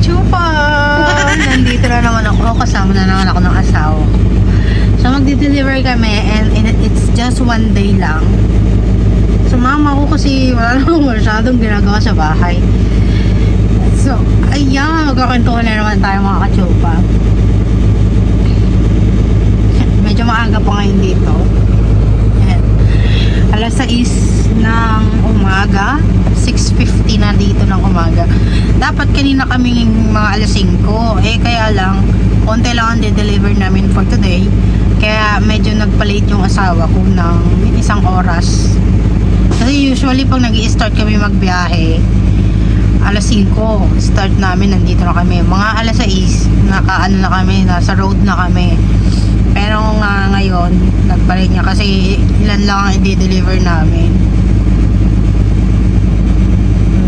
kachupa! Nandito na naman ako. Kasama na naman ako ng asawa. So, magdi-deliver kami and it's just one day lang. Sumama ako kasi wala namang masyadong ginagawa sa bahay. So, ayan. Magkakantuhan na naman tayo mga kachupa. Medyo maaga pa ngayon dito. Ayan. Alas 6 ng umaga. 6:50 na dito ng umaga. Dapat kanina kaming mga alas 5. Eh, kaya lang, konti lang ang de-deliver namin for today. Kaya medyo nagpa-late yung asawa ko ng isang oras. Kasi usually pag nag-i-start kami magbiyahe, alas 5, start namin, nandito na kami. Mga alas 6, nakaano na kami, nasa road na kami. Pero ngayon, nagpa-late niya kasi ilan lang ang i-deliver namin.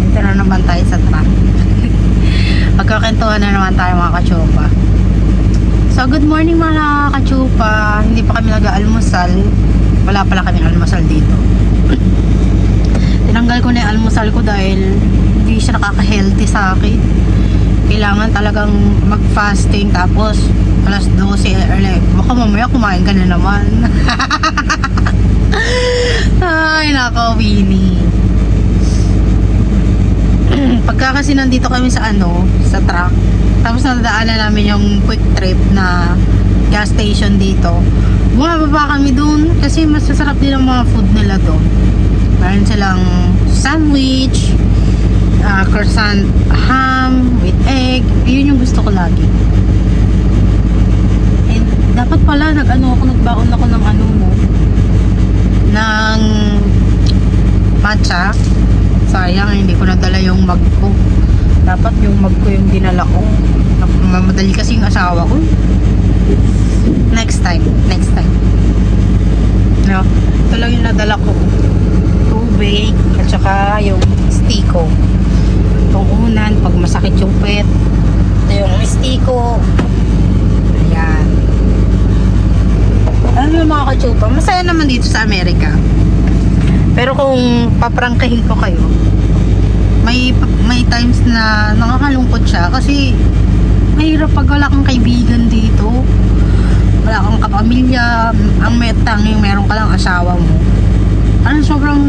Dito na naman tayo sa truck. Magkakentuhan na naman tayo mga kachupa. So, good morning mga kachupa. Hindi pa kami nag-aalmusal. Wala pala kami almusal dito. Tinanggal ko na yung almusal ko dahil hindi siya nakaka-healthy sa akin. Kailangan talagang mag-fasting tapos alas 12 early. Baka mamaya kumain ka na naman. Ay, nako, Winnie. Pagka kasi nandito kami sa sa truck, tapos nadaanan namin yung quick trip na gas station dito. Bumababa kami dun kasi mas masarap din ang mga food nila doon. Meron silang sandwich, croissant ham with egg. Yun yung gusto ko lagi. And dapat pala nagbaon ako ng ng matcha. Sayang, hindi ko nadala yung mug ko. Dapat yung mug ko yung dinala ko. Mamadali kasi yung asawa ko. Next time. No? Ito lang yung nadala ko. Tubig, at saka yung stiko. Itong unan, pag masakit yung pet. Ito yung stiko. Ayan. Alam mo mga kachupa, masaya naman dito sa Amerika. Pero kung paprangkahin ko kayo, may times na nakakalungkot siya kasi mahirap pag wala kang kaibigan dito, wala kang kapamilya, ang tanging meron ka lang asawa mo. Sobrang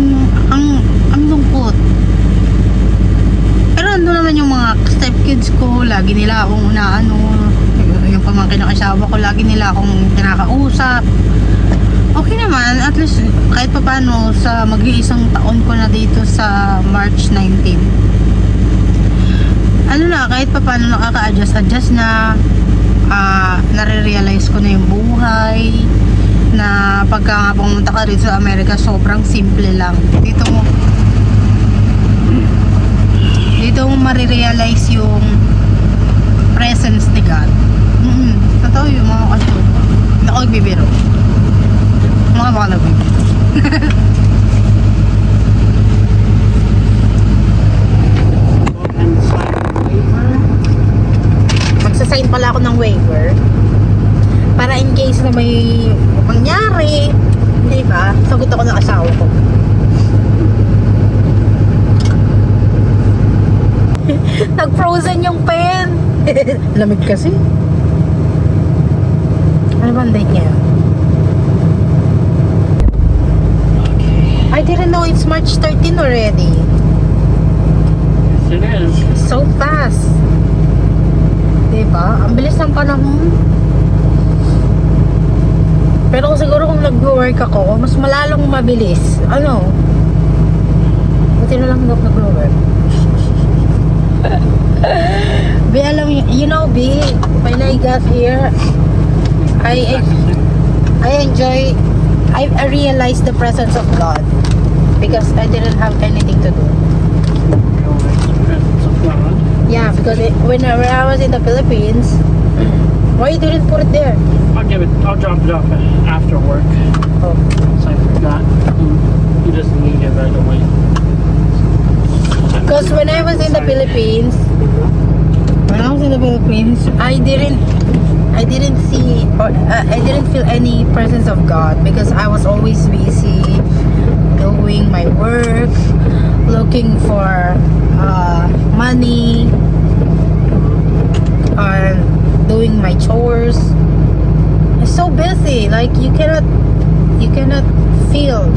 ang lungkot. Pero ando naman yung mga stepkids ko, lagi nila akong yung pamangkin ng asawa ko, lagi nila akong kinakausap. Okay naman, at least kahit pa paano sa mag-iisang taon ko na dito sa March 19. Kahit pa paano nakaka-adjust na nare-realize ko na yung buhay na pagka nga pumunta ka rin sa Amerika, sobrang simple lang. Dito mo marirealize yung presence ni God. Totoo yung mga kasyod. Hindi ako nagbibiro. Mga baka nagbibiro. Magsasign pala ako ng waiver para in case na may mangyari, di ba? Sagot ako ng asawa ko. Nag-frozen yung pen. Lamig kasi. Ano ba ang date niya? I didn't know it's March 13 already. Yes, it is. So fast. Diba? Ang bilis ng panahon. Pero siguro kung nag-work ako, mas malalong mabilis. Buti na lang nag-work. B, alam you know, B, when I got here, I realized the presence of God because I didn't have anything to do. Yeah, because when I was in the Philippines, why you didn't put it there? I'll drop it off after work. Oh. So I forgot. He doesn't need it right away. Because when I was in the Philippines, I didn't see or I didn't feel any presence of God because I was always busy doing my work, looking for money, you cannot feel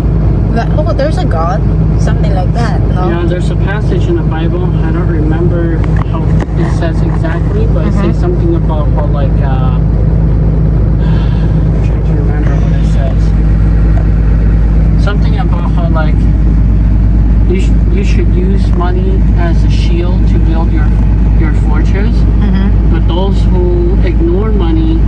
that, oh, there's a God, something like that, no? Yeah, there's a passage in the Bible. I don't remember how it says exactly, but it says something about how like I'm trying to remember what it says. Something about how like you should use money as a shield to build your fortress. But those who ignore money,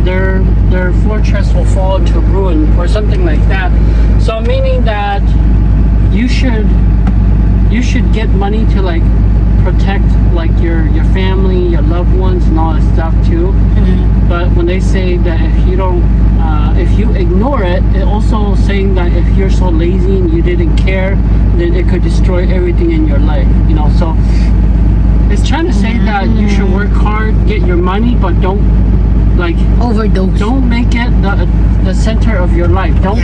their fortress will fall into ruin or something like that. So meaning that you should get money to like protect like your family, your loved ones, and all that stuff too. But when they say that if you don't, if you ignore it, it also saying that if you're so lazy and you didn't care, then it could destroy everything in your life. You know, so it's trying to say that you should work hard, get your money, but don't like Overdose. don't make it the center of your life. Don't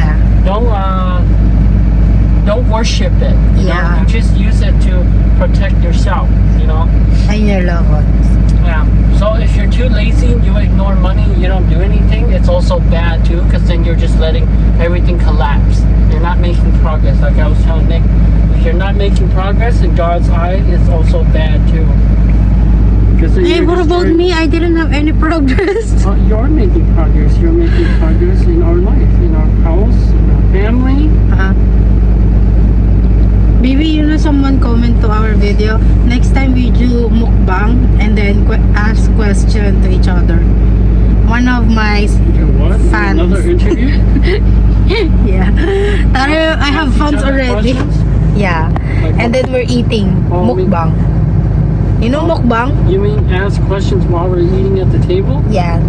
worship it. You know? You just use it to protect yourself. You know. And your loved ones. Yeah. So if you're too lazy and you ignore money, you don't do anything, it's also bad too, because then you're just letting everything collapse. You're not making progress. Like I was telling Nick, if you're not making progress in God's eye, it's also bad too. Hey, what about me? I didn't have any progress. You're making progress. You're making progress in our life, in our house, in our family. Maybe you know someone comment to our video. Next time we do mukbang and then ask question to each other. One of my fans. Another interview? Yeah. I have fans already. Yeah. And then we're eating mukbang. You know mukbang? You mean ask questions while we're eating at the table? Yeah.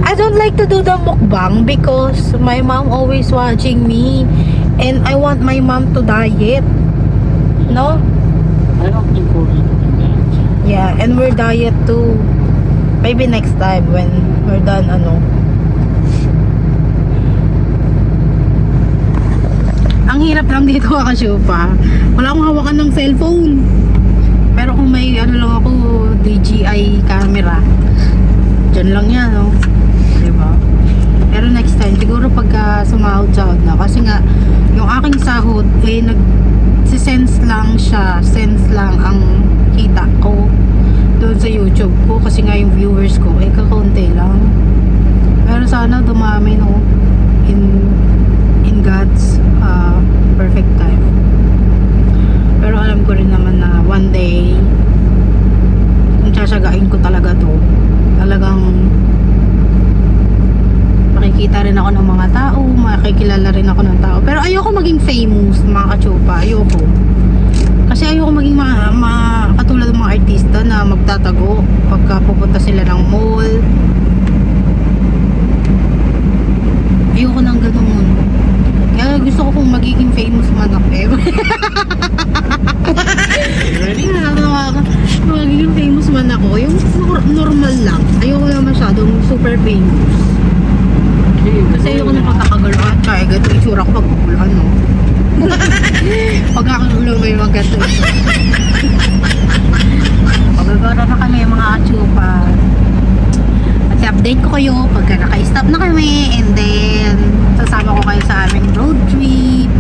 I don't like to do the mukbang because my mom always watching me and I want my mom to diet. No? I don't think we're eating that. Yeah, and we're diet too. Maybe next time when we're done Ang hirap lang dito Kashupa. Wala akong hawakan ng cellphone. Pero kung may lang ako, DJI camera, dyan lang yan, no? Diba? Pero next time, siguro pagka sumahod-sahod na. Kasi nga, yung aking sahod, sense lang siya. Sense lang ang kita ko doon sa YouTube ko. Kasi nga yung viewers ko, kakaunti lang. Pero sana dumami, no? In God's perfect time. Pero alam ko rin naman na one day kung sasagain ko talaga to, talagang makikita rin ako ng mga tao, makikilala rin ako ng tao. Pero ayoko maging famous, mga kachupa. Ayoko. Kasi ayoko maging katulad ng mga artista na magtatago pagka pupunta sila ng mall. Ayoko nang ganun. Kaya gusto ko kung magiging famous man ako. Ready? Magiging famous man ako. Yung normal lang. Ayoko lang masyadong super famous. Okay, Kasi ayoko na pagkakaguluhan. Kaya gato yung tsura ko pagkakaguluhan, no? Pagkakaguluhan may mga gato. Pagkagara na kami mga kachupa. At update ko kayo pagka naka-stop na kami. And then sasama ko kayo sa aming road trip.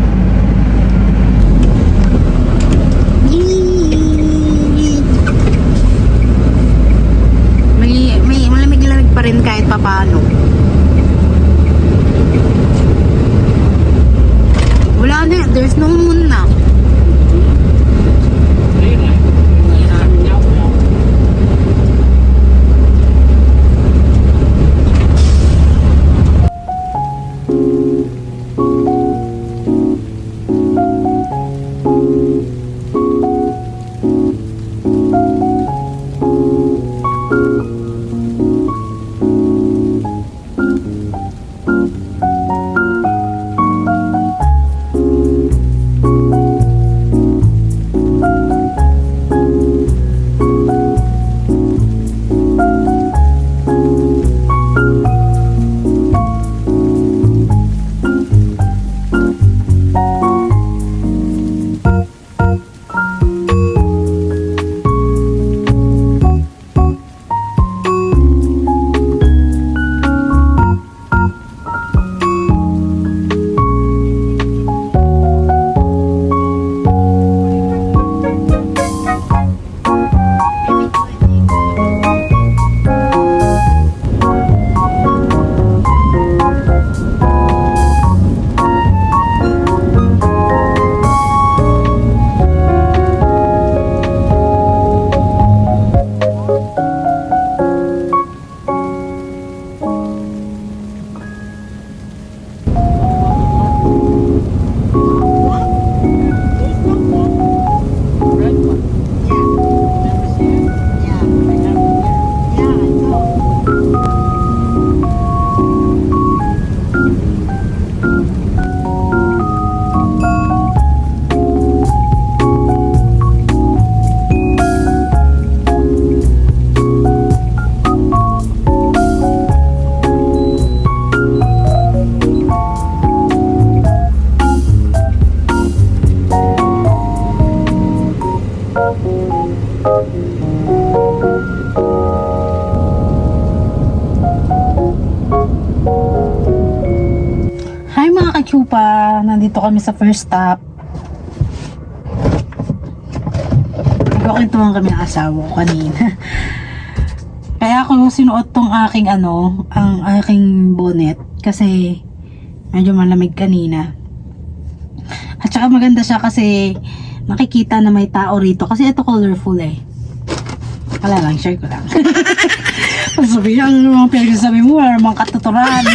May malamig-lamig pa rin kahit papaano. Wala na, there's no moon na. kami sa first stop. Nagkukwentuhan kami ng asawa ko kanina. Kaya ako sinuot tong aking ang aking bonnet kasi medyo malamig kanina. At saka maganda siya kasi nakikita na may tao rito kasi ito colorful eh. Wala lang, share ko lang. Sabi niya, ang mga pinagsasabi mo, wala namang katuturan.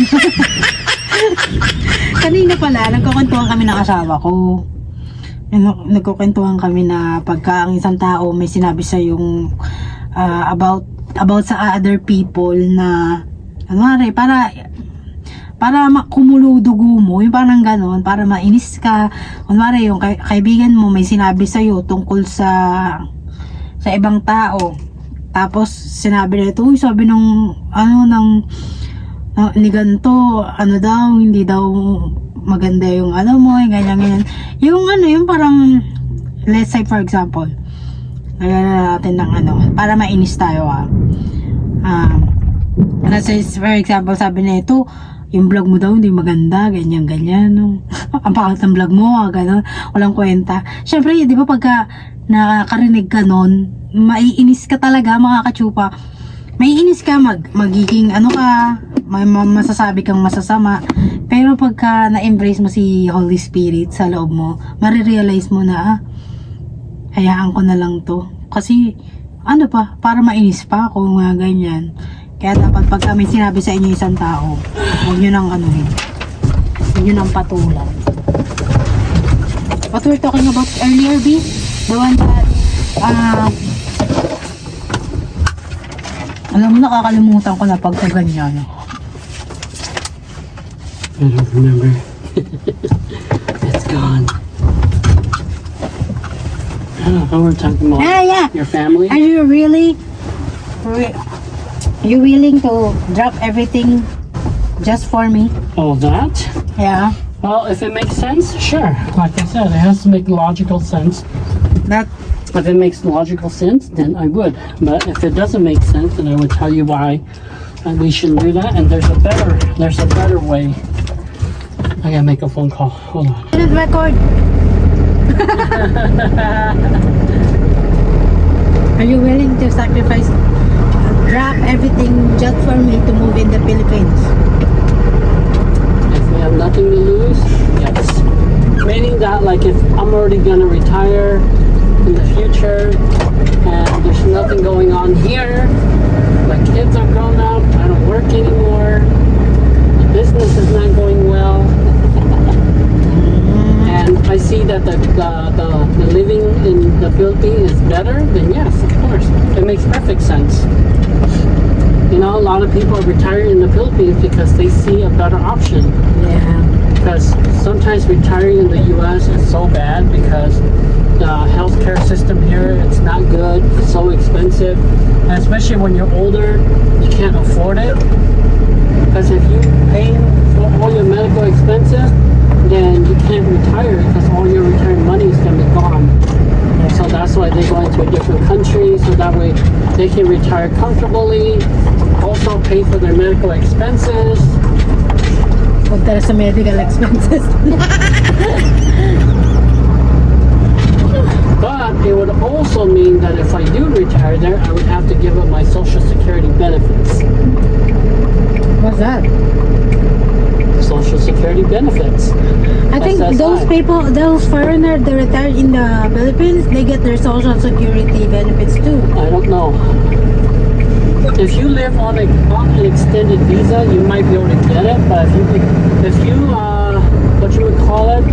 Kanina pala, nagkukwentuhan kami ng asawa ko. Nagkukwentuhan kami na pagka ang isang tao may sinabi sa yung about sa other people na para kumulo dugo mo, yung parang ganon, para mainis ka. Kunwari yung kaibigan mo may sinabi sa iyo tungkol sa ibang tao. Tapos sinabi nito, uy, sabi nung ni ganto, daw, hindi daw maganda yung mo, ganyan. Yung parang, let's say for example, lagyan natin ng para mainis tayo let's say for example, sabi na ito, yung vlog mo daw hindi maganda, ganyan, no? Ang pangit ng vlog mo, gano'n, walang kwenta. Syempre, di ba pagka nakakarinig ka nun, maiinis ka talaga, mga katsupa. Maiinis ka, magiging may masasabi kang masasama. Pero pagka na-embrace mo si Holy Spirit sa loob mo, marirealize mo na, hayaan ko na lang to. Kasi, para mainis pa ako, mga ganyan. Kaya dapat pag kami sinabi sa inyo isang tao, huwag nyo nang huwag nyo nang patulan. What we're talking about earlier, B? The one that, alam mo, nakakalimutan ko na pagka ganyan. I don't remember. It's gone. I don't know how we're talking about yeah. your family. Are you really you willing to drop everything just for me? Oh, that? Yeah. Well, if it makes sense, sure. Like I said, it has to make logical sense. If it makes logical sense, then I would. But if it doesn't make sense, then I would tell you why we shouldn't do that. And there's a better way. I gotta make a phone call. Hold on. Record. Are you willing to sacrifice, drop everything just for me to move in the Philippines? If we have nothing to lose, yes. Meaning that, like, if I'm already gonna retire in the future and there's nothing going on here, my kids are grown up, I don't work anymore, the business is not going well, and I see that the living in the Philippines is better, then yes, of course, it makes perfect sense. You know, a lot of people are retiring in the Philippines because they see a better option. Yeah. Because sometimes retiring in the U.S. is so bad because the healthcare system here, it's not good, it's so expensive, and especially when you're older, you can't afford it. Because if you pay for all your medical expenses, then you can't retire because all your retirement money is going to be gone. So that's why they go into a different country, so that way they can retire comfortably, also pay for their medical expenses. Huwag tara sa medical expenses. But it would also mean that if I do retire there, I would have to give up my Social Security benefits. What's that? Social Security benefits. I think SSI. those people, those foreigners that retired in the Philippines, they get their Social Security benefits too. I don't know. If you live on an extended visa, you might be able to get it. But if you what you would call it,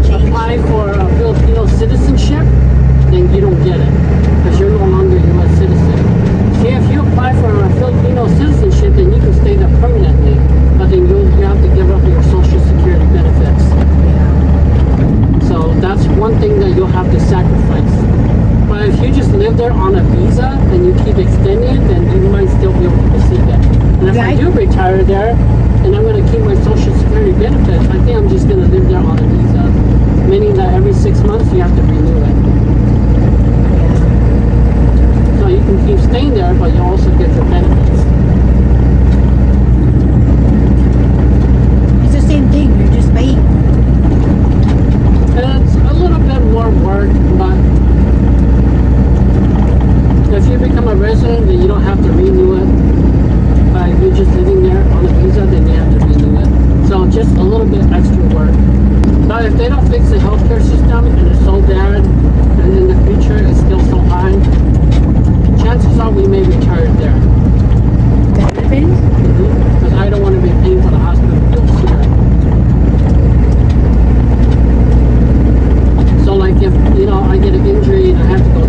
apply for a Filipino citizenship, then you don't get it because you're no longer a U.S. citizen. See, if you apply for a Filipino citizenship, then you can stay there permanently. But then you have to give up your Social Security benefits. So that's one thing that you'll have to sacrifice. But if you just live there on a visa and you keep extending it, then you might still be able to receive it. And if I do retire there and I'm going to keep my Social Security benefits, I think I'm just going to live there on a visa. Meaning that every 6 months you have to renew it. So you can keep staying there, but you also get your benefits. It's the same thing, you're just paying.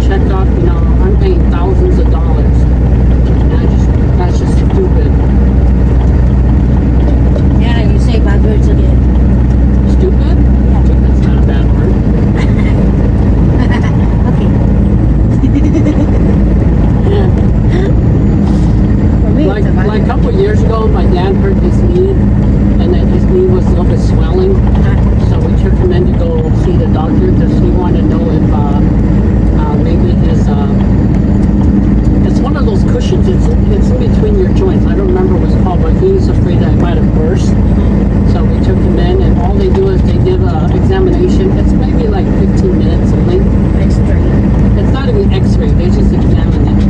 checkup, you know, I'm paying thousands of dollars. And that's just stupid. Yeah, you say bad words again. Stupid? Yeah. Stupid's not a bad word. Okay. Yeah. For me, it's a bad Like a word. couple of years ago, my dad hurt his knee, and then his knee was a little bit swelling. So we took him in to go see the doctor because he wanted to know if maybe his it's one of those cushions. It's in between your joints. I don't remember what it's called, but he was afraid that it might have burst. So we took him in, and all they do is they give an examination. It's maybe like 15 minutes only. X-ray. It's not even X-ray. They just examine it,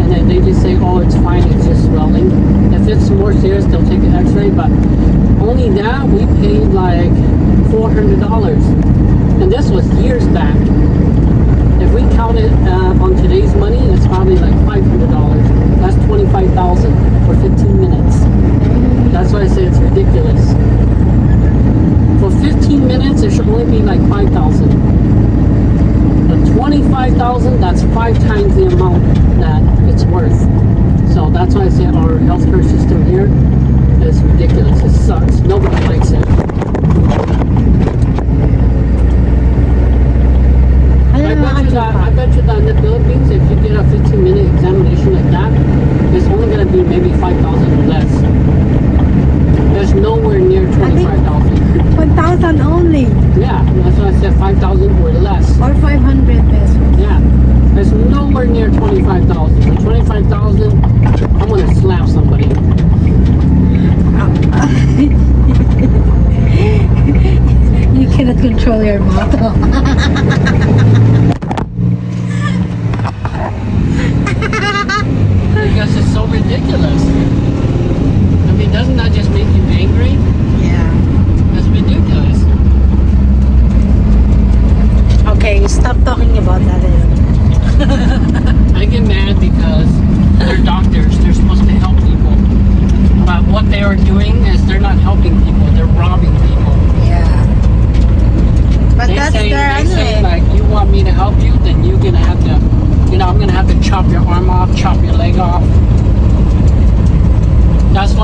and then they just say, "Oh, it's fine. It's just swelling." If it's more serious, they'll take an X-ray. But only that we paid like $400, and this was years back. If we count it on today's money, it's probably like $500. That's $25,000 for 15 minutes. That's why I say it's ridiculous. For 15 minutes, it should only be like $5,000. But $25,000, that's 5 times the amount that it's worth. So that's why I say our healthcare system here is ridiculous. It sucks. Nobody likes it. I bet you that in the Philippines, if you get a 15-minute examination like that, it's only going to be maybe 5,000 or less. There's nowhere near 25,000. 1,000 only. Yeah, that's why I said 5,000 or less. Or 500 pesos. Yeah, there's nowhere near 25,000. For 25,000, I'm going to slap somebody. You cannot control your mouth. Because it's so ridiculous. I mean, doesn't that just make you angry? Yeah. It's ridiculous. Okay, stop talking about that. I get mad because they're doctors. They're supposed to help people. But what they are doing is they're not helping people. They're robbing people. Yeah. But They that's say, their they say ano eh. like, you want me to help you, then you're going to have to, you know, I'm going to have to chop your arm off, chop your leg off. That's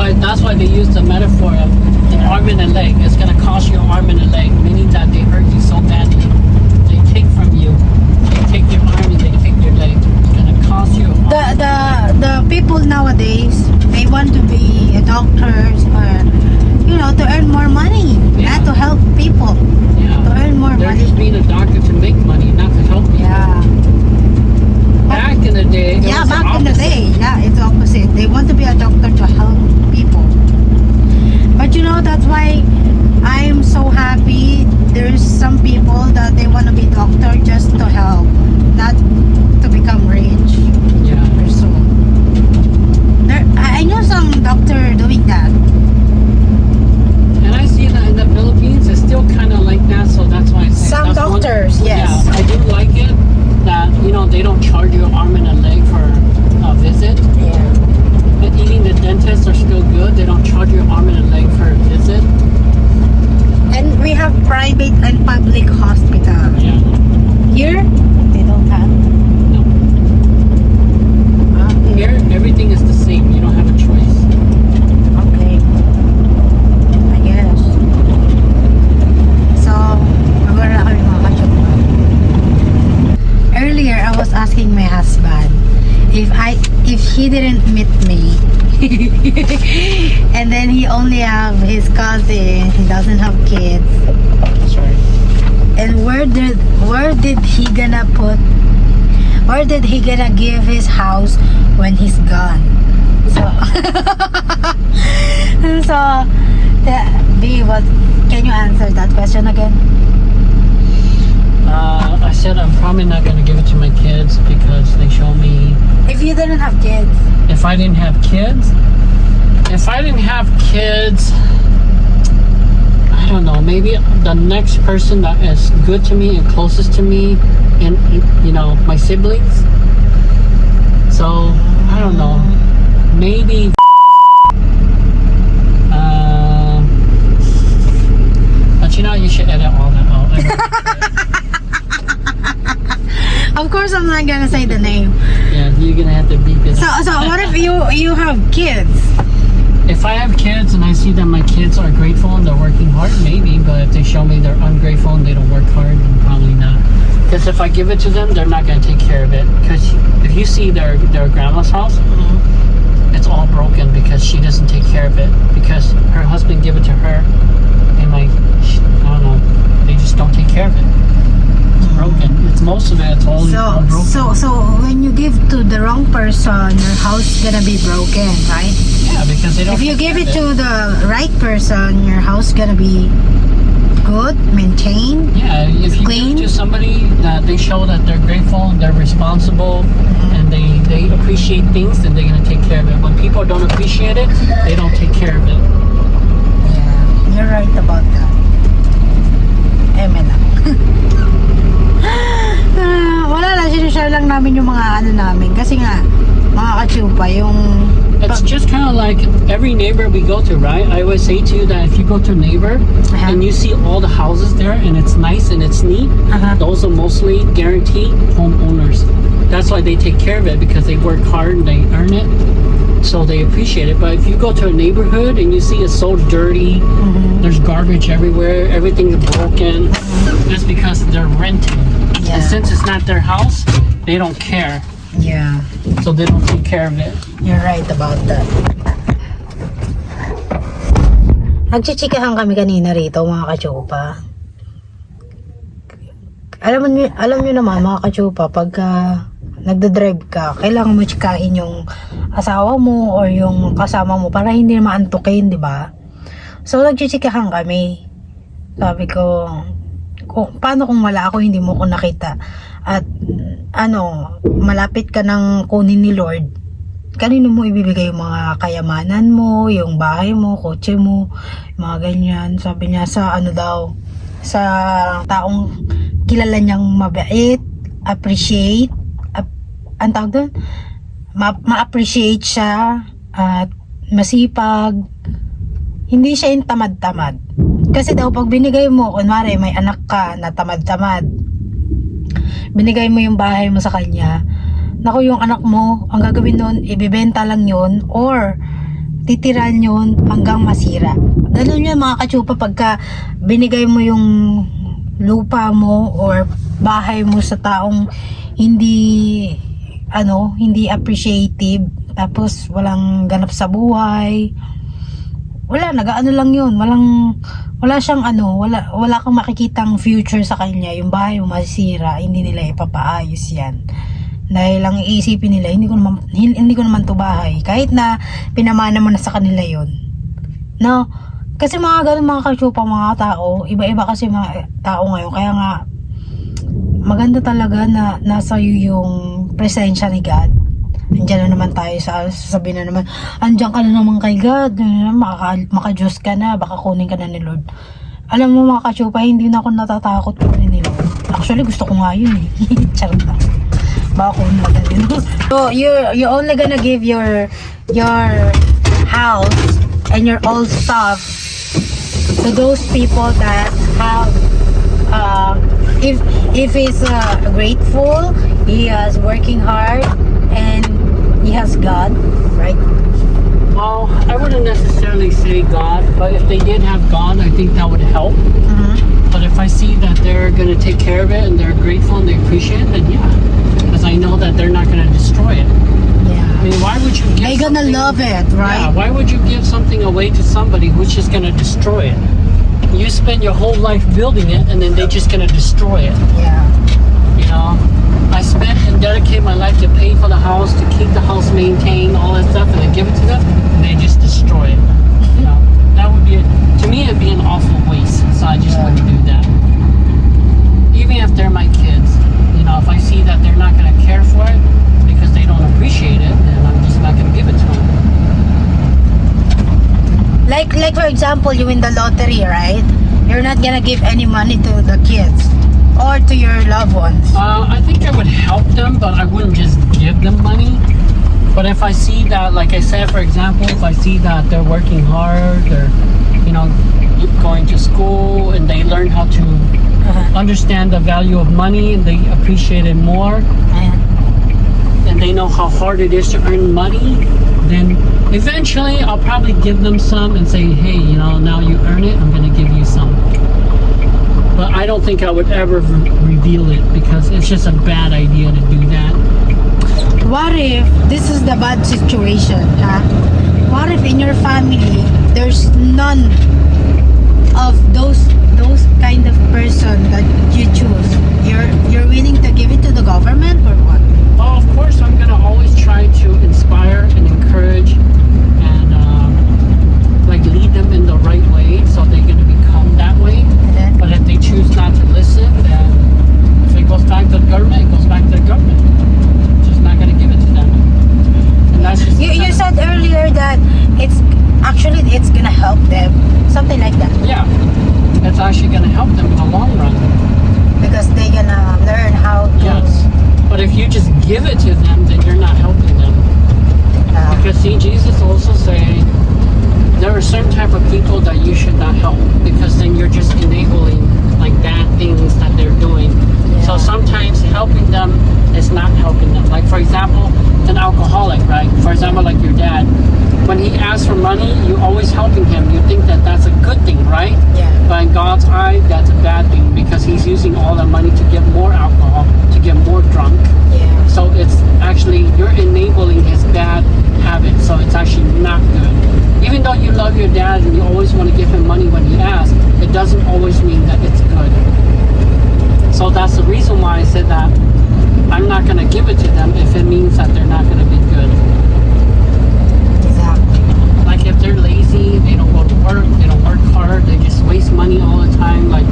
why they use the metaphor of an arm and a leg. It's going to cost you an arm and a leg, meaning that they hurt you so badly. They take from you. They take your arm and they take your leg. It's going to cost you an arm. The people nowadays, they want to be doctors or, you know, to earn more money, Yeah. not to help people, to Yeah. earn more They're money. just being a doctor to make money, not to help people. Yeah. Back in the day, it Yeah, was back in the opposite. day, yeah, it's opposite. They want to be a doctor to help people. But you know, that's why I'm so happy. There's some people that they want to be doctor just to help, not to become rich Yeah. or so. I know some doctor doing that. And I see that in the Philippines, it's still kind of like that, so that's why I say Some that's one- doctors, yes. Yeah, I do like it that, you know, they don't charge you an arm and a leg for a visit. Yeah. And even the dentists are still good. They don't charge you an arm and a leg for a visit. And we have private and public hospital. Yeah. Here, they don't have. No. Here, everything is the same. You don't have a choice. Okay. I guess. So, wala kami makakachokba. Earlier, I was asking my husband if he didn't meet me and then he only have his cousin, he doesn't have kids, That's right. and where did he gonna give his house when he's gone? So what can you answer that question again? I said I'm probably not going to give it to my kids because they show me If you didn't have kids, if I didn't have kids, I don't know, maybe the next person that is good to me and closest to me and, you know, my siblings. So, I don't know, maybe but you know, you should edit all that out. Of course, I'm not gonna say the name. Yeah, you're gonna have to beep it. So what if you have kids? If I have kids and I see that my kids are grateful and they're working hard, maybe. But if they show me they're ungrateful and they don't work hard, then probably not. Because if I give it to them, they're not gonna take care of it. Because if you see their grandma's house, it's all broken because she doesn't take care of it. Because her husband gave it to her, and I don't know, they just don't take care of it. It's broken. It's most of it. It's all broken. So when you give to the wrong person, your house gonna be broken, right? Yeah, because they don't. If you take give care it of to the right person, your house gonna be good, maintained. Yeah, if you clean. give to somebody that they show that they're grateful, they're responsible, and they appreciate things, then they're gonna take care of it. When people don't appreciate it, they don't take care of it. Yeah, you're right about that. Eme lang. Wala lang, sinishare lang namin yung mga ano namin. Kasi nga, mga kachupa, yung... It's just kind of like every neighbor we go to, right? I always say to you that if you go to a neighbor and you see all the houses there and it's nice and it's neat, those are mostly guaranteed homeowners. That's why they take care of it, because they work hard and they earn it, so they appreciate it. But if you go to a neighborhood and you see it's so dirty, there's garbage everywhere, everything is broken, it's because they're renting. Yeah. And since it's not their house, they don't care. Yeah, So they don't take care of it. you're right about that. Nagchichikahan kami kanina rito, mga kachupa. Alam nyo naman, mga kachupa, pagka nagdadrive ka, kailangan mo chikahin yung asawa mo or yung kasama mo para hindi maantukin, di ba? So, nagchichikahan kami. Sabi ko, paano kung wala ako, hindi mo ko nakita? At, malapit ka ng kunin ni Lord, kanino mo ibibigay yung mga kayamanan mo, yung bahay mo, kotse mo, mga ganyan. Sabi niya sa sa taong kilala niyang mabait, appreciate, ang tawag doon, ma-appreciate siya, at masipag, hindi siya yung tamad-tamad. Kasi daw pag binigay mo, kunwari may anak ka na tamad-tamad, binigay mo yung bahay mo sa kanya, naku, yung anak mo, ang gagawin nun, ibibenta lang yun, or titiran yun hanggang masira. Ganun yun, mga kachupa, pagka binigay mo yung lupa mo or bahay mo sa taong hindi appreciative, tapos walang ganap sa buhay, wala, nag-ano lang yun, wala siyang wala kang makikitang future sa kanya. Yung bahay mo masisira, hindi nila ipapaayos yan. Dahil lang iisipin nila, hindi ko naman to bahay. Kahit na pinamana mo na sa kanila yon. No? Kasi mga ganun, mga kachupa, mga tao, iba-iba kasi mga tao ngayon. Kaya nga, maganda talaga na nasa iyo yung presensya ni God. Andiyan na naman tayo, sasabihin na naman, andiyan ka na naman kay God, maka-Diyos ka na, baka kunin ka na ni Lord. Alam mo, mga kachupa, hindi na ako natatakot kunin ni Lord. Actually, gusto ko nga yun eh. Charot lang. Baka kunin na ganun. So, you're only gonna give your house and your old stuff to those people that have if he's grateful, he is working hard, and he has God, right? Well, I wouldn't necessarily say God, but if they did have God, I think that would help. But if I see that they're going to take care of it and they're grateful and they appreciate it, then yeah. Because I know that they're not going to destroy it. Yeah. I mean, why would you give They're gonna something- love it, right? Yeah, why would you give something away to somebody who's just going to destroy it? You spend your whole life building it and then they're just going to destroy it. Yeah. You know, I spent and dedicate my life to pay for the house, to keep the house maintained, all that stuff, and then give it to them, and they just destroy it. You know, that would be, to me, it'd be an awful waste. So I just wouldn't do that. Even if they're my kids, you know, if I see that they're not going to care for it because they don't appreciate it, then I'm just not going to give it to them. Like for example, you win the lottery, right? You're not gonna give any money to the kids or to your loved ones. I think I would help them, but I wouldn't just give them money. But if I see that, like I said, for example, if I see that they're working hard, they're, you know, going to school and they learn how to understand the value of money and they appreciate it more, and they know how hard it is to earn money, then eventually I'll probably give them some and say, hey, you know, now you earn it, I'm gonna give you some. But I don't think I would ever reveal it because it's just a bad idea to do that. What if this is the bad situation, huh? What if in your family there's none of those kind of person that you choose? You're willing to give it to the government or what? Oh, of course, I'm gonna always try to inspire and encourage and like lead them in the right way, so they're gonna become that way. But if they choose not to listen, then if it goes back to the government, it goes back to the government. Just not gonna give it to them. And that's just You said earlier that it's gonna help them, something like that, yeah, it's actually gonna help them in the long run. because they're gonna learn how to. Yes, but if you just give it to them, then you're not helping them. Because see, Jesus also say there are certain type of people that you should not help, because then you're just enabling like bad things that they're doing. So sometimes helping them is not helping them. Like for example, an alcoholic, right? For example, like your dad, when he asks for money, you always helping him. You think that that's a good thing, right? Yeah. But in God's eye, that's a bad thing, because he's using all that money to get more alcohol, to get more drunk. Yeah. So it's actually, you're enabling his bad habits. So it's actually not good. Even though you love your dad and you always want to give him money when he asks, it doesn't always mean that it's good. So that's the reason why I said that I'm not going to give it to them if it means that they're not going to be good. Exactly. Like if they're lazy, they don't go to work, they don't work hard, they just waste money all the time, like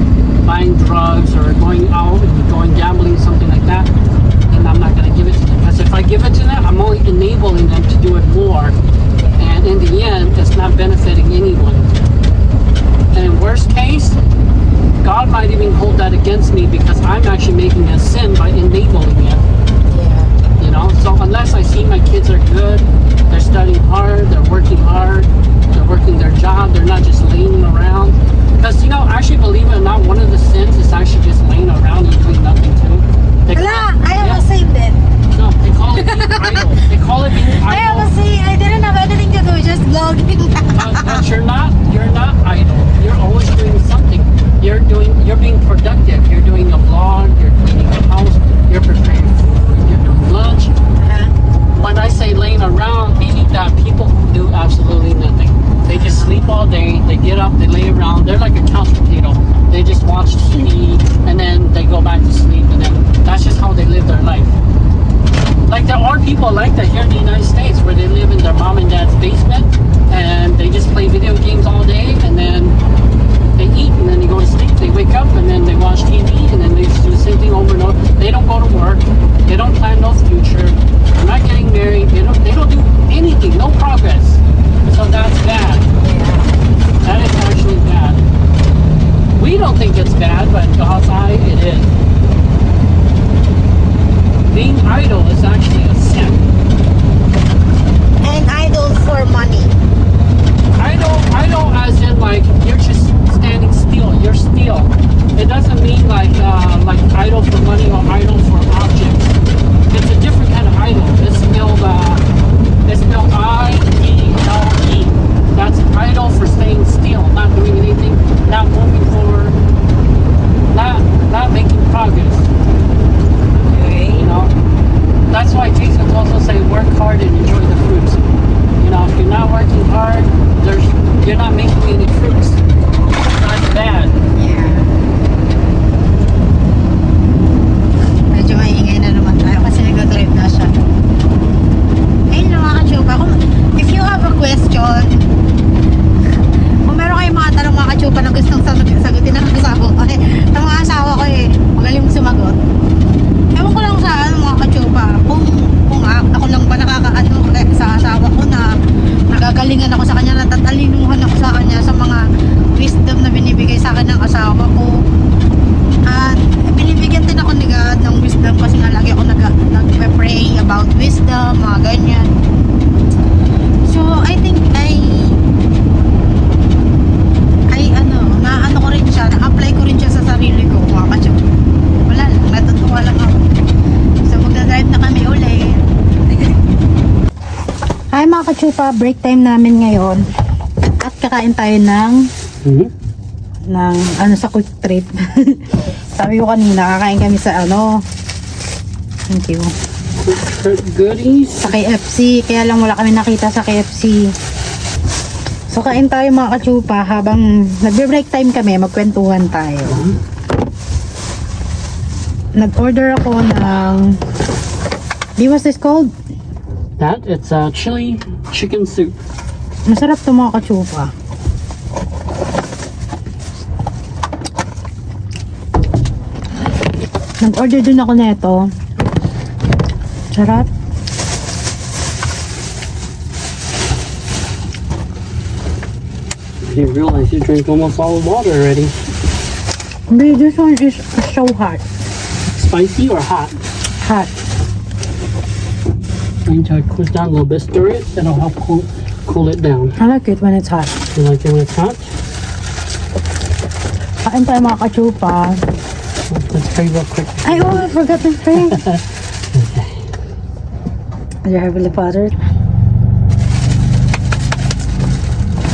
buying drugs or going out and going gambling, something like that, then I'm not going to give it to them. Because if I give it to them, I'm only enabling them to do it more. And in the end, it's not benefiting anyone. And in worst case, God might even hold that against me, because I'm actually making a sin by enabling it. Yeah. You know, so unless I see my kids are good, they're studying hard, they're working their job, they're not just laying around. Because, you know, actually, believe it or not, one of the sins is actually just laying around and doing nothing too. I have a same then. No, they call it being idle. They call it being idle. I have a same. I didn't have anything to do, just vlogging. But you're not idle. You're always doing something. You're being productive. You're doing a vlog, you're cleaning the house, you're preparing food, you're doing lunch. When I say laying around, meaning that people who do absolutely nothing. They just sleep all day, they get up, they lay around, they're like a couch potato. They just watch TV and then they go back to sleep, and then that's just how they live their life. Like there are people like that here in the United States, where they live in their mom and dad's basement and they just play video games all day, and then they eat and then they go to sleep. They wake up and then they watch TV and then they just do the same thing over and over. They don't go to work. They don't plan no future. They're not getting married. They don't do anything. No progress. So that's bad. That is actually bad. We don't think it's bad, but in God's eye, it is. Being idle is actually a sin. And idle for money. Idle as in like you're just standing still. You're still. It doesn't mean like idle for money or idle for objects. It's a different kind of idle. It's spelled I-E-L-E. That's idle for staying still, not doing anything, not moving forward, not making progress. Okay. You know, that's why Jesus also say work hard and enjoy the fruits. You know, if you're not working hard, you're not making any fruits. That's bad. Yeah. kachupa, break time namin ngayon. At kakain tayo ng ano sa quick trip. Sabi ko kanina, kakain kami sa ano. Thank you. Goodies. Sa KFC. Kaya lang wala kami nakita sa KFC. So kain tayo mga kachupa. Habang nagbe-break time kami, magkwentuhan tayo. Nag-order ako ng what's this called? That it's chili chicken soup. Masarap to mga kachupa. Nag-order din ako nito. Sarap. You realize you drink almost all the water already. But this one is so hot. Spicy or hot? Hot. Until it cools down a little bit, stir it. That'll help cool it down. I like it when it's hot. You like it when it's hot? Kain tayo mga kachupa. Let's pray real quick. Ay, oh, I forgot to pray. Dear Heavenly Father.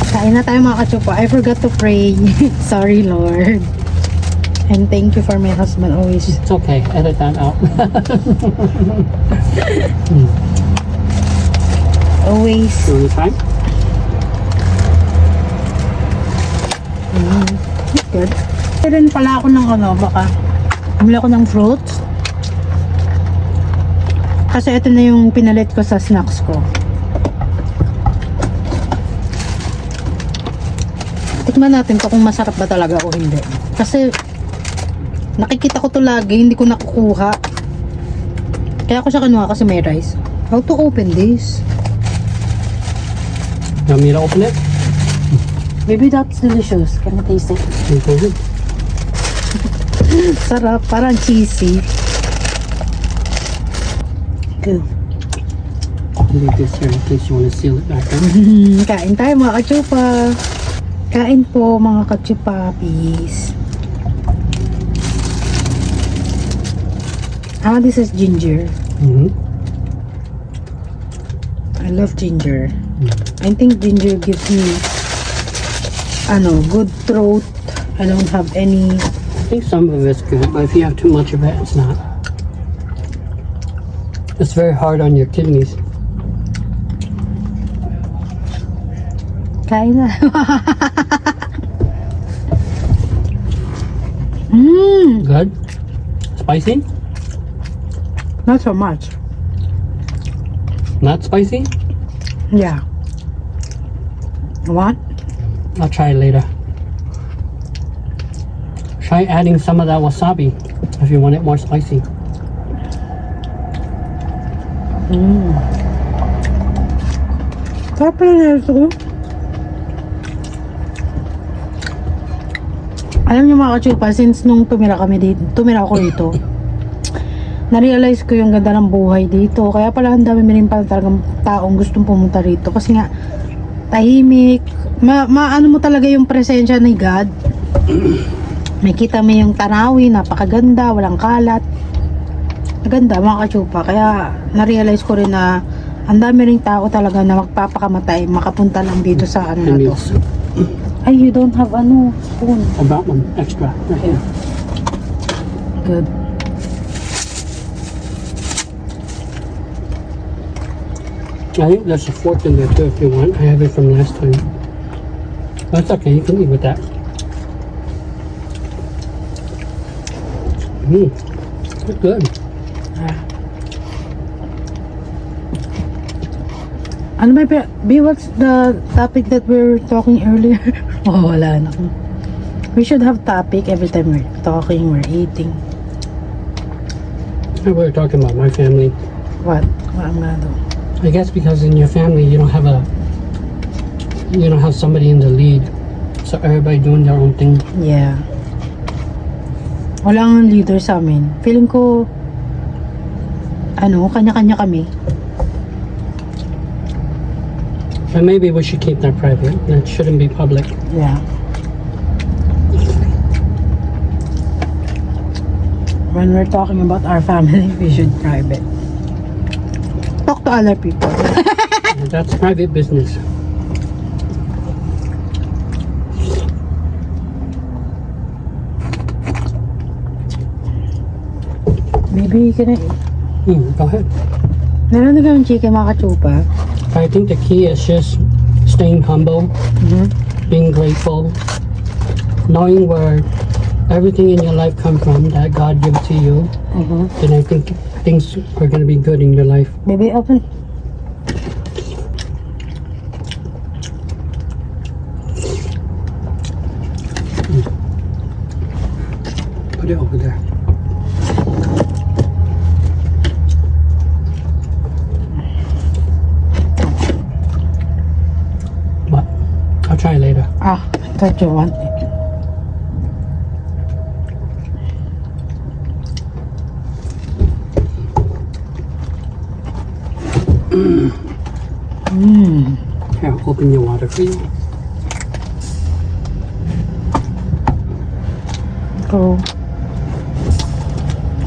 Kain na tayo mga kachupa. I forgot to pray. Sorry, Lord. And thank you for my husband always. It's okay. Edit that out. Always. You want to try? Good. Rin pala ako ng ano, baka bumili ako ng fruits. Kasi ito na yung pinalit ko sa snacks ko. Tikman natin to kung masarap ba talaga o hindi. Kasi nakikita ko to lagi, hindi ko nakukuha. Kaya ako siya kinuha kasi may rice. How to open this? You want me to open it? Maybe that's delicious. Can I taste it? Okay. Sarap, parang cheesy. Good. Leave this here in case you want to seal it back up. Kain tayo mga kachupa. Kain po mga kachupapis. This is ginger. I love ginger. I think ginger gives me good throat. I don't have any. I think some of it's good, but if you have too much of it, it's not. It's very hard on your kidneys. Kain na. Good? Spicy? Not so much. Not spicy? Yeah. What? I'll try it later. Try adding some of that wasabi if you want it more spicy. Sarap pala na ito. Alam niyo mga kachupa, since nung tumira ako dito, na-realize ko yung ganda ng buhay dito. Kaya pala ang dami rin pala talagang taong gustong pumunta rito. Kasi nga, tahimik. Maano mo talaga yung presensya ni God. Makita mo yung tanawin, napakaganda, walang kalat. Maganda mga kachupa. Kaya na-realize ko rin na ang dami rin tao talaga na magpapakamatay, makapunta lang dito sa ano na to. Ay, you don't have spoon. I brought one extra right here. Good. I think there's a fork in there too if you want. I have it from last time. That's okay, you can eat with that. It's good. Ano ba, what's the topic that we were talking earlier? Oh, wala na. We should have topic every time we're talking, we're eating. We were talking about my family. What? What am I gonna do? I guess because in your family you don't have somebody in the lead. So everybody doing their own thing. Yeah. Wala nga leader sa amin. Feeling ko, kanya-kanya kami. But maybe we should keep that private. That shouldn't be public. Yeah. When we're talking about our family, we should private. Talk to other people. That's private business. Maybe you can... Go ahead. Meron na kang chicken mga kachupa. I think the key is just staying humble, being grateful, knowing where everything in your life comes from that God gives to you. Then I think things are going to be good in your life. Baby, open. Put it over there. What? I'll try later. Ah, I thought you want it. Here, I'll open your water for you. Cool.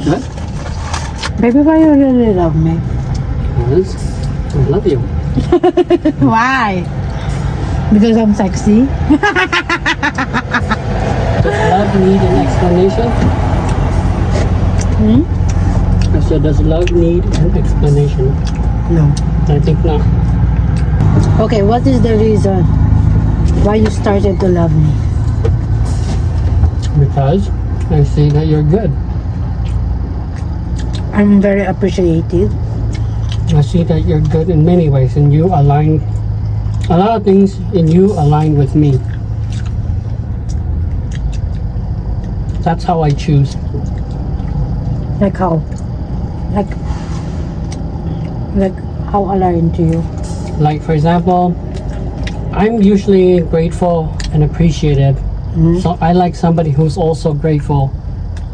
What? Baby, why you really love me? Because I love you. Why? Because I'm sexy? Does love need an explanation? I said, does love need an explanation? No. I think not. Okay, what is the reason why you started to love me? Because I see that you're good. I'm very appreciative. I see that you're good in many ways, and you align a lot of things in you align with me. That's how I choose. Like how? Like how aligned to you? Like, for example, I'm usually grateful and appreciative. So I like somebody who's also grateful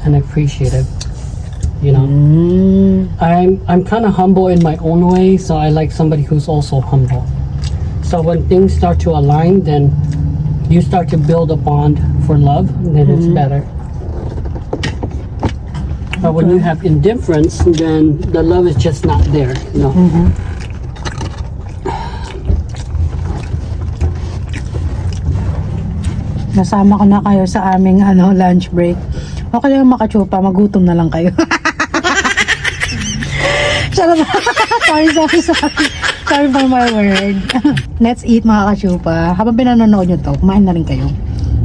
and appreciative. You know, I'm kind of humble in my own way, so I like somebody who's also humble. So when things start to align, then you start to build a bond for love, and then it's better. But when you have indifference, then the love is just not there. You know. Nasama ko na kayo sa aming lunch break. Okay lang makachupa, magutom na lang kayo. Sorry for my word. Let's eat mga kachupa. Habang pinanonood nyo to, kumain na rin kayo.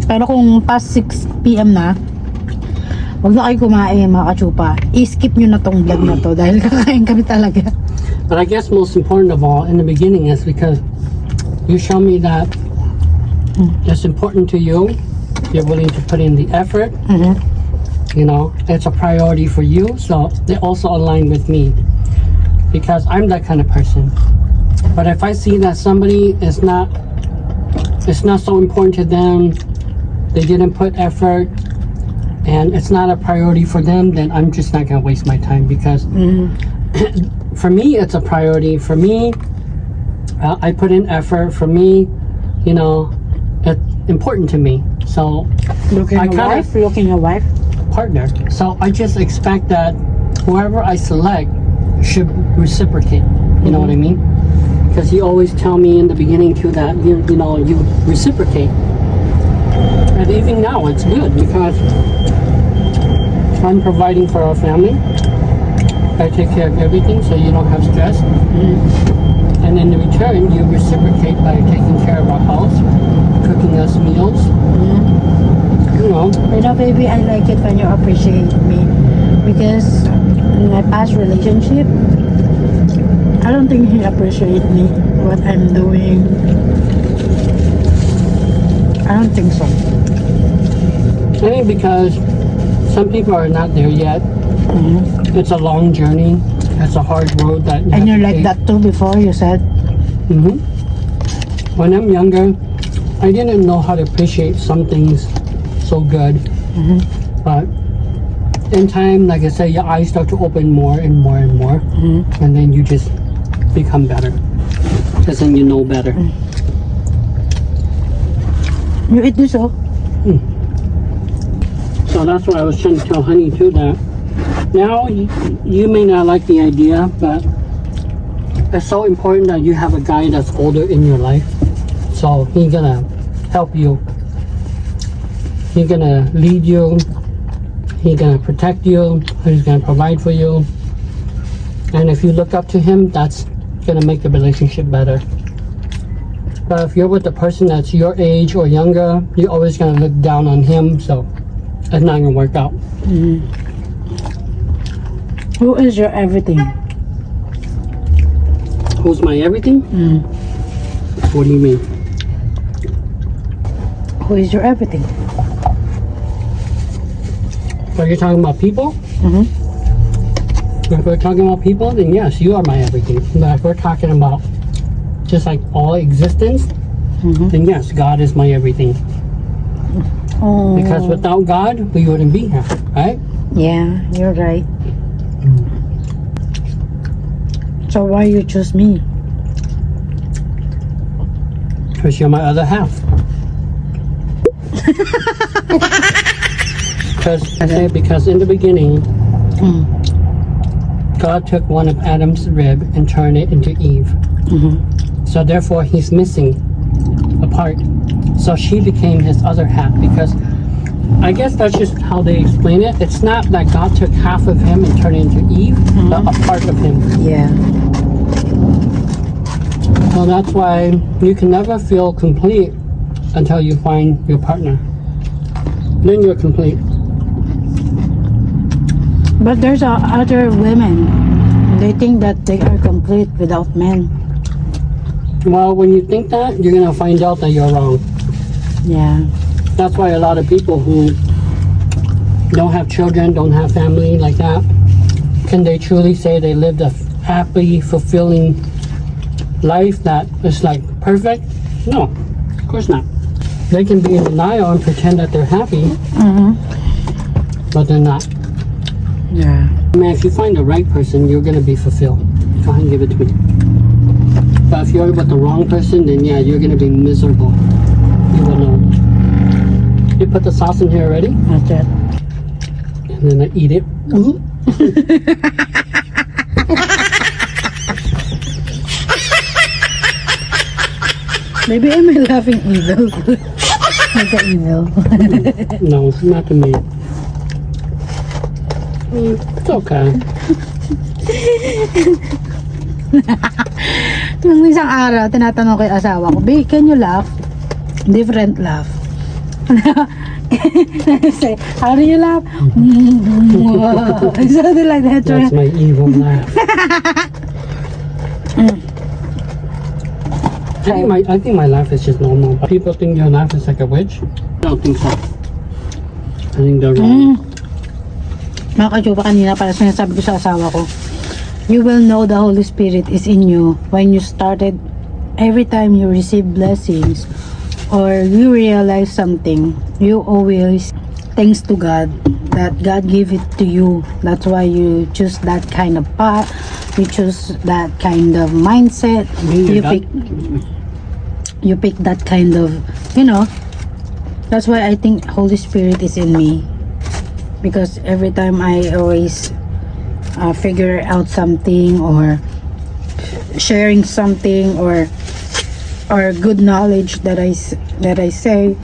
Pero kung past 6 PM na, huwag na kayo kumain mga kachupa. I-skip nyo na tong vlog na to dahil kakain kami talaga. But I guess most important of all in the beginning is because you show me that it's important to you. You're willing to put in the effort. You know, it's a priority for you. So they also align with me because I'm that kind of person. But if I see that somebody is not, it's not so important to them, they didn't put effort, and it's not a priority for them, then I'm just not gonna waste my time because for me it's a priority. For me, I put in effort. For me, you know, it's important to me. So Looking a wife. Partner. So I just expect that whoever I select should reciprocate. You know what I mean? Because you always tell me in the beginning too that you know you reciprocate. And even now it's good because I'm providing for our family. I take care of everything so you don't have stress. And in return you reciprocate by taking care of our house, cooking us meals. You know, Baby, I like it when you appreciate me because in my past relationship, I don't think he appreciate me, what I'm doing. I don't think so. I think because some people are not there yet. It's a long journey. It's a hard road that you And have you're to like take. that too before, you said? When I'm younger, I didn't know how to appreciate some things so good. But in time, like I say, your eyes start to open more and more and more. And then you just become better. Because then you know better. You eat this, oh? So that's what I was trying to tell Honey too, that now you may not like the idea, but it's so important that you have a guy that's older in your life. So he's gonna help you. He's gonna lead you. He's gonna protect you. He's gonna provide for you. And if you look up to him, that's gonna make the relationship better. But if you're with a person that's your age or younger, you're always gonna look down on him. So it's not gonna work out. Who is your everything? Who's my everything? What do you mean? Who is your everything? Are you talking about people? If we're talking about people, then yes, you are my everything. But if we're talking about just like all existence, then yes, God is my everything. Oh, Because without God, we wouldn't be here, right? yeah, you're right. So why you choose me? Because you're my other half. Because in the beginning, God took one of Adam's rib and turned it into Eve. So therefore, he's missing a part. So she became his other half, because I guess that's just how they explain it. It's not that God took half of him and turned it into Eve, but a part of him. Yeah. So that's why you can never feel complete until you find your partner. Then you're complete. But there's other women. They think that they are complete without men. Well, when you think that, you're gonna find out that you're wrong. Yeah. That's why a lot of people who don't have children, don't have family like that, can they truly say they lived a happy, fulfilling life that is like perfect? No, of course not. They can be in denial and pretend that they're happy, but they're not. Yeah. I mean, if you find the right person, you're gonna be fulfilled. Go ahead and give it to me. But if you're with the wrong person, then yeah, you're gonna be miserable. You will know. You put the sauce in here already? That's it. And then I eat it. Maybe I'm laughing evil. Like the evil. No, not to me. It's okay. Nung isang araw, tinatanong ko yung asawa ko, babe, can you laugh? Different laugh. Say, how do you laugh? Something like that. That's my evil laugh. I think my laugh is just normal. But people think your laugh is like a witch. I don't think so. I think they're wrong. Mga kajuba, kanina para sinasabi ko sa asawa ko, you will know the Holy Spirit is in you when you started, every time you receive blessings or you realize something, you always thanks to God that God gave it to you. That's why you choose that kind of path, you choose that kind of mindset, you pick that kind of, you know. That's why I think Holy Spirit is in me, because every time I always figure out something or sharing something or good knowledge that I say,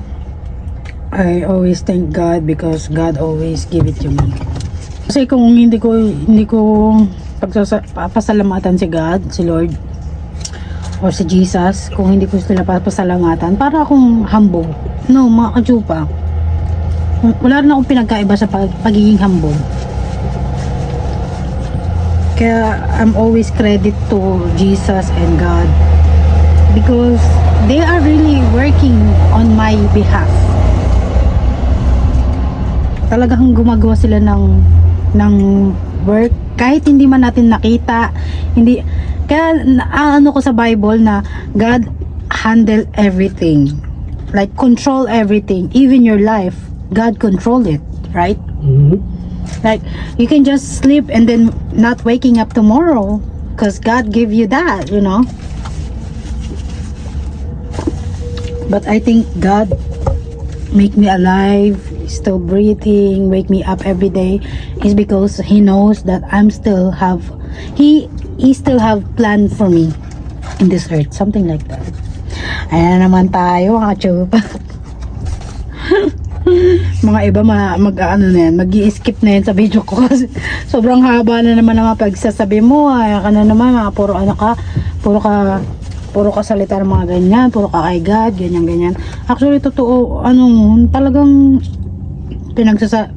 I always thank God, because God always give it to me. Kasi kung hindi ko pasalamatan si God, si Lord or si Jesus, kung hindi ko sila pasalamatan, para akong humble. No, mga kajupa, wala rin akong pinagkaiba sa pagiging humble. Kaya I'm always credit to Jesus and God, because they are really working on my behalf. Talagang gumagawa sila ng work kahit hindi man natin nakita. Hindi, kaya ano ko sa Bible na God handle everything, like control everything, even your life. God control it, right? Like you can just sleep and then not waking up tomorrow, because God give you that, you know. But I think God make me alive, still breathing, wake me up every day is because He knows that He still have plan for me in this earth, something like that. Ayan na naman tayo mga chupa. Mga iba mag-i-skip na yan sa video ko kasi sobrang haba na naman ang mga pagsasabi mo. Ay ka na naman, mga puro ka salita ng mga ganyan, puro ka kay God, ganyan. Actually, totoo, talagang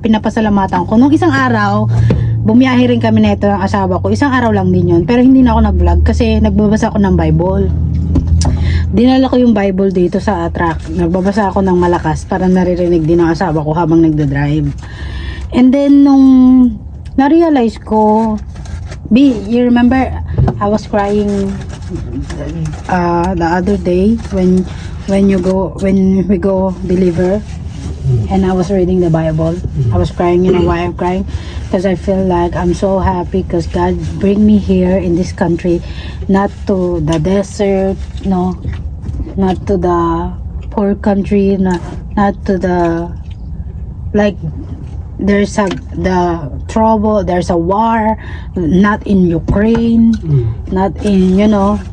pinapasalamatan ko. Nung isang araw, bumiyahe rin kami nito ng asawa ko. Isang araw lang din yun. Pero hindi na ako nag-vlog kasi nagbabasa ako ng Bible. Dinala ko yung Bible dito sa truck. Nagbabasa ako ng malakas para naririnig din ng asawa ko habang nagda-drive. And then, nung na-realize ko, you remember, I was crying the other day when we go deliver, and I was reading the Bible. I was crying. You know why I'm crying? Because I feel like I'm so happy because God bring me here in this country, not to the desert, no, not to the poor country, not to the, like, there's the trouble, there's a war, not in Ukraine, not in,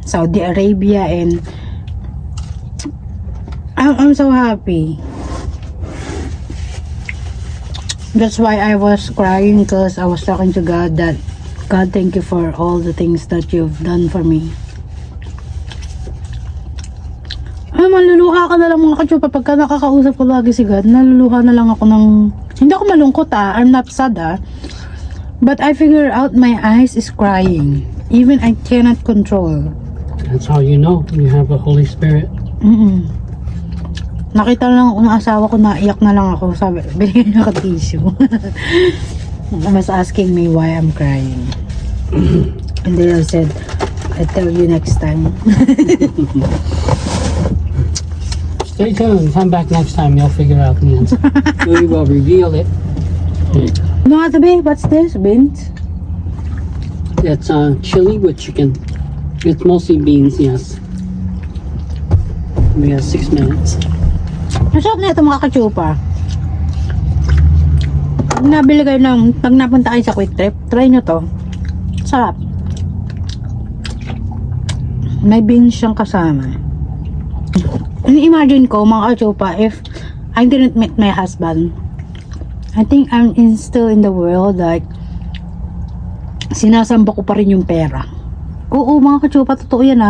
Saudi Arabia, and I'm so happy. That's why I was crying, because I was talking to God that, God, thank you for all the things that you've done for me. Maluluha ka na lang mga kachupa pagka nakakausap ko lagi si God. Naluluha na lang ako ng, hindi ako malungkot I'm not sad but I figure out my eyes is crying. Even I cannot control. That's how you know you have a Holy Spirit. Nakita lang ako ng asawa ko, naiyak na lang ako. Sabi, binigyan niya ka tissue. I was asking me why I'm crying. And then I said, I'll tell you next time. Stay tuned. Come back next time. You'll figure out the answer. We will reveal it. No, Atabe, what's this? Beans? It's chili with chicken. It's mostly beans, yes. We have 6 minutes. Masarap na ito mga kachupa. Pag nabili kayo pag napunta kayo sa quick trip, try nyo to. Sarap. May beans siyang kasama. Imagine ko mga kachupa, if I didn't meet my husband, I think I'm still in the world, like, sinasamba ko pa rin yung pera. Oo mga kachupa, totoo yan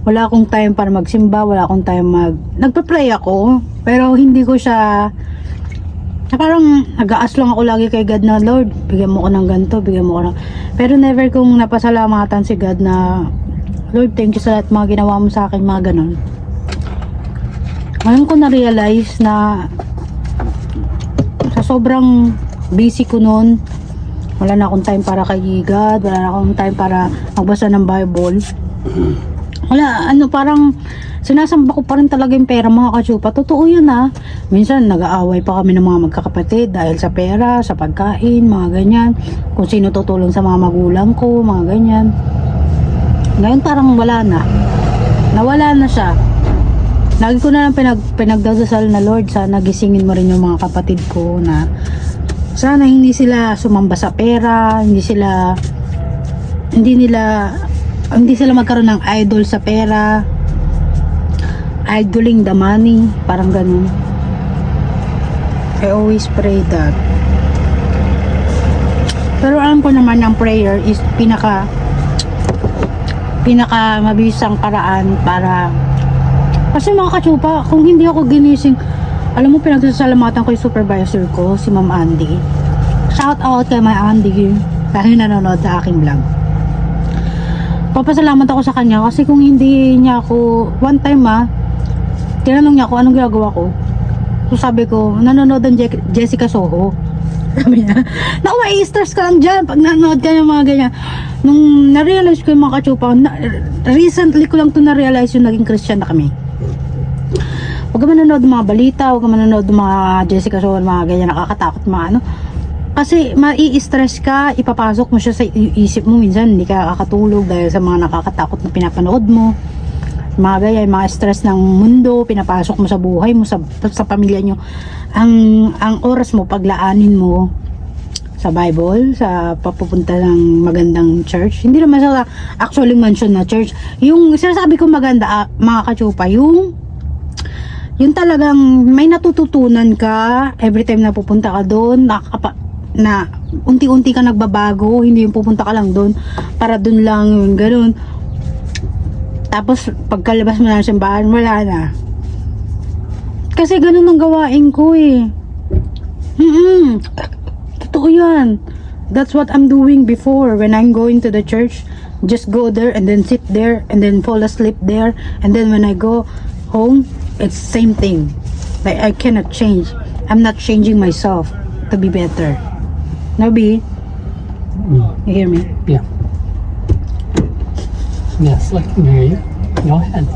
wala akong time para magsimba, wala akong time nagpa-pray ako, pero hindi ko siya, parang nag-aas lang ako lagi kay God na, Lord, bigyan mo ko ng ganito, bigyan mo ko ng, pero never kong napasalamatan si God na, Lord, thank you sa lahat mga ginawa mo sa akin, mga ganon. Ngayon ko na-realize na sa sobrang busy ko noon, wala na akong time para kay God, wala na akong time para magbasa ng Bible. Wala, parang sinasamba ko pa rin talaga yung pera mga kachupa. Totoo yun Minsan nag-aaway pa kami ng mga magkakapatid dahil sa pera, sa pagkain, mga ganyan. Kung sino tutulong sa mga magulang ko, mga ganyan. Ngayon parang wala na. Nawala na siya. Lagi ko na lang pinagdadasal na, Lord, sana gisingin mo rin yung mga kapatid ko na sana hindi sila sumamba sa pera, hindi sila magkaroon ng idol sa pera, idoling the money, parang ganun. I always pray that. Pero alam ko naman ang prayer is pinaka mabisang paraan para, kasi mga kachupa, kung hindi ako ginising, alam mo, pinagsasalamatan ko yung supervisor ko, si Ma'am Andy. Shout out kay my Andy dahil nanonood sa aking vlog. Papasalamat ako sa kanya kasi kung hindi niya ako, one time tinanong niya ako anong ginagawa ko. So sabi ko, nanonood ang Jessica Soho. Sabi niya, naku, mai-stress ka lang dyan pag nanonood ka ng mga ganyan. Nung na-realize ko yung mga kachupa, recently ko lang to na-realize yung naging Christian na kami. Huwag ka manonood ng mga balita, huwag ka manonood ng mga Jessica Soho, mga ganyan, nakakatakot, mga kasi mai-stress ka, ipapasok mo siya sa isip mo, minsan hindi ka kakatulog dahil sa mga nakakatakot na pinapanood mo, mga ganyan, mga stress ng mundo, pinapasok mo sa buhay mo, sa pamilya nyo. Ang oras mo, paglaanin mo sa Bible, sa papupunta ng magandang church. Hindi naman sa actually mansion na church. Yung sinasabi ko maganda, mga kachupa, yung talagang may natututunan ka every time na pupunta ka doon, na unti-unti ka nagbabago, hindi yung pupunta ka lang doon para doon lang yung ganoon. Tapos pagkalabas mo na ng simbahan, wala na. Kasi ganun ang gawain ko eh. Totoo yan. That's what I'm doing before when I'm going to the church. Just go there and then sit there and then fall asleep there, and then when I go home, it's same thing. Like I cannot change. I'm not changing myself to be better. No, B? You hear me? Yeah. Yes, I can hear you. Go ahead.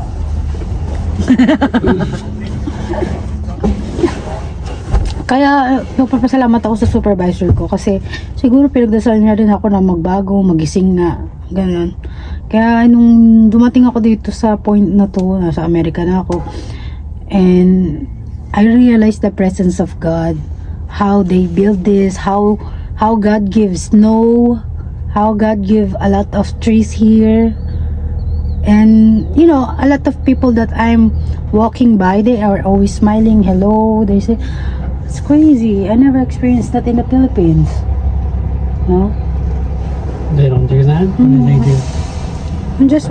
Kaya nagpapasalamat ako sa supervisor ko kasi siguro pinagdasal niya rin ako na magbago, magising na, ganun. Kaya nung dumating ako dito sa point na to, nasa Amerika na ako, and I realized the presence of God, how they build this, how God gives snow, how God give a lot of trees here, and you know, a lot of people that I'm walking by, they are always smiling, hello, they say, it's crazy. I never experienced that in the Philippines. No? They don't do that? What do they do? And just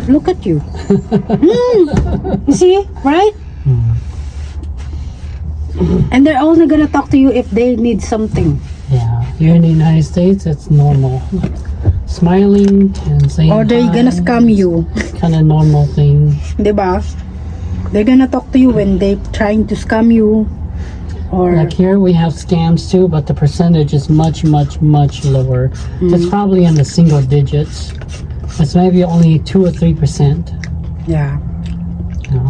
look at you. You see? Right? And they're only gonna talk to you if they need something. Yeah. Here in the United States, it's normal. Smiling and saying Or they're hi, gonna scam you. kind of normal thing. Diba? They're gonna talk to you when they're trying to scam you. Or Like here we have scams too, but the percentage is much, much, much lower. It's probably in the single digits. It's maybe only 2 or 3%. yeah.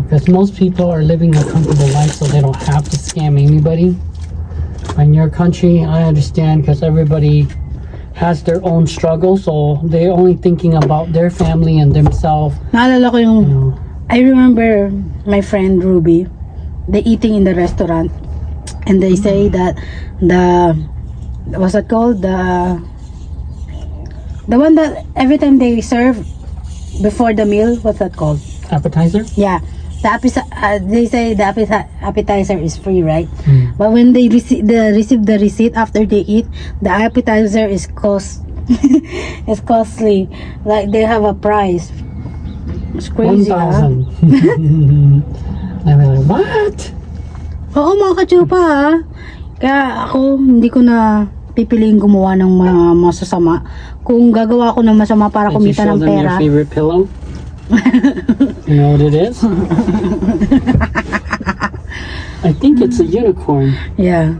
Because most people are living a comfortable life, so they don't have to scam anybody. In your country, I understand, because everybody has their own struggle, so they're only thinking about their family and themselves. Naalala ko yung, You know. I remember my friend Ruby, they eating in the restaurant, and they say that what's that called? The one that every time they serve before the meal, what's that called? Appetizer? Yeah. They say the appetizer is free, right? But when they receive the receipt after they eat, the appetizer is is costly. Like they have a price. It's crazy, ha? 1,000. I was like, what? Oo, mga kachupa, ha? Kaya ako, hindi ko na pipiliin gumawa ng mga masasama. Kung gagawa ako ng masama para Did you kumita show ng them your pera. favorite pillow? You know what it is? I think it's a unicorn. Yeah.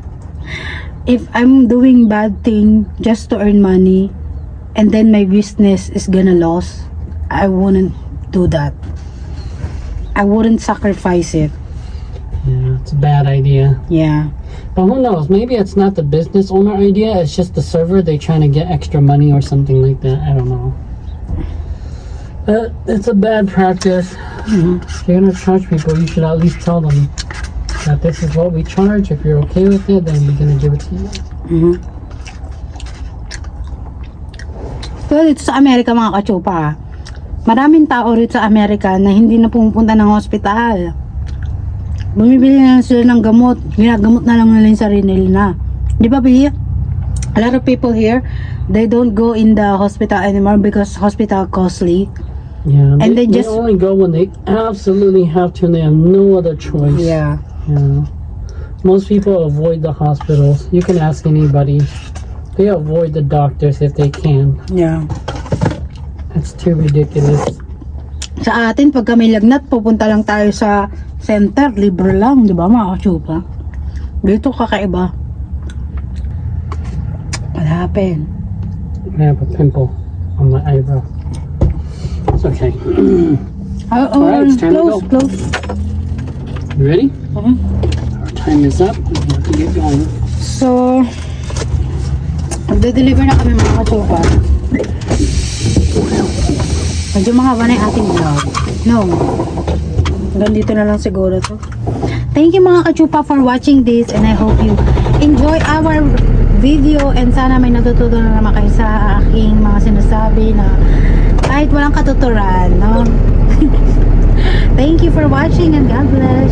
If I'm doing bad thing just to earn money, and then my business is gonna lose, I wouldn't do that. I wouldn't sacrifice it. Yeah, it's a bad idea. Yeah. But who knows? Maybe it's not the business owner idea. It's just the server. They're trying to get extra money or something like that. I don't know. But it's a bad practice. If you're gonna charge people, you should at least tell them that this is what we charge. If you're okay with it, then we're gonna give it to you. Well, ito sa Amerika, mga kachupa, maraming tao rito sa Amerika na hindi na pumupunta ng hospital. Bumibili na lang sila ng gamot. Ginagamot na lang nila yung sarili nila. Di ba, Pia? A lot of people here, they don't go in the hospital anymore because hospital costly. Yeah, And they they just- only go when they absolutely have to, and they have no other choice. Yeah. Yeah. Most people avoid the hospitals. You can ask anybody. They avoid the doctors if they can. Yeah. That's too ridiculous. Sa atin, pagka may lagnat, pupunta lang tayo sa center, libre lang, di ba, mga kachupa? Dito kakaiba. What happened? I have a pimple on my eyebrow. It's okay. Alright, it's time to close, go. close. You ready? Mhm. Our time is up. We have to get going. So, magde-deliver na kami, mga kachupa. Medyo mahaba na yung ating vlog. No. Hanggang dito na lang siguro to. Thank you mga kachupa for watching this, and I hope you enjoy our video, and sana may natutunan na naman kayo sa aking mga sinasabi na kahit walang katuturan, no? Thank you for watching, and God bless.